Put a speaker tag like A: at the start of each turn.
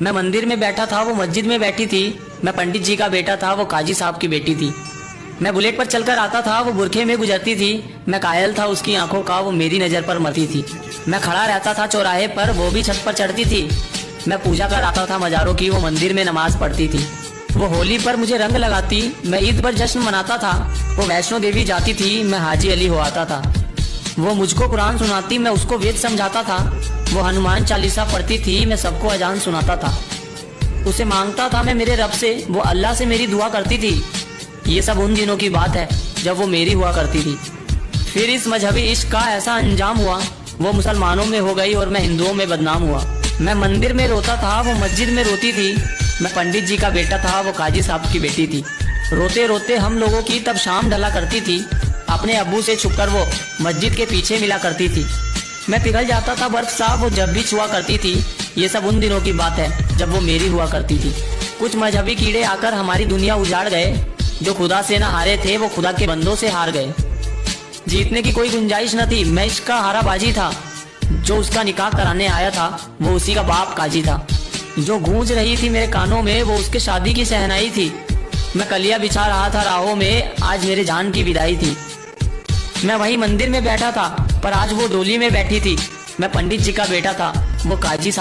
A: मैं मंदिर में बैठा था, वो मस्जिद में बैठी थी। मैं पंडित जी का बेटा था, वो काजी साहब की बेटी थी। मैं बुलेट पर चलकर आता था, वो बुरखे में गुजरती थी। मैं कायल था उसकी आंखों का, वो मेरी नजर पर मरती थी। मैं खड़ा रहता था चौराहे पर, वो भी छत पर चढ़ती थी। मैं पूजा कर आता था मजारों की, वो मंदिर में नमाज पढ़ती थी। वो होली पर मुझे रंग लगाती, मैं ईद पर जश्न मनाता था। वो वैष्णो देवी जाती थी, मैं हाजी अली हो आता था। वो मुझको कुरान सुनाती, मैं उसको वेद समझाता था। वो हनुमान चालीसा पढ़ती थी, मैं सबको अजान सुनाता था। उसे मांगता था मैं मेरे रब से, वो अल्लाह से मेरी दुआ करती थी। ये सब उन दिनों की बात है जब वो मेरी हुआ करती थी। फिर इस मजहबी इश्क का ऐसा अंजाम हुआ, वो मुसलमानों में हो गई और मैं हिंदुओं में बदनाम हुआ। मैं मंदिर में रोता था, वो मस्जिद में रोती थी। मैं पंडित जी का बेटा था, वो काजी साहब की बेटी थी। रोते रोते हम लोगों की तब शाम ढला करती थी। अपने अब्बू से छुपकर वो मस्जिद के पीछे मिला करती थी। मैं पिघल जाता था बर्फ सा, वो जब भी छुआ करती थी। ये सब उन दिनों की बात है जब वो मेरी हुआ करती थी। कुछ मजहबी कीड़े आकर हमारी दुनिया उजाड़ गए। जो खुदा से न हारे थे, वो खुदा के बंदों से हार गए। जीतने की कोई गुंजाइश न थी, मैं इसका हाराबाजी था। जो उसका निकाह कराने आया था, वो उसी का बाप काजी था। जो गूंज रही थी मेरे कानों में, वो उसके शादी की सहनाई थी। मैं कलिया बिछा रहा था राहों में, आज मेरे जान की विदाई थी। मैं वही मंदिर में बैठा था, पर आज वो डोली में बैठी थी। मैं पंडित जी का बेटा था, वो काजी साहब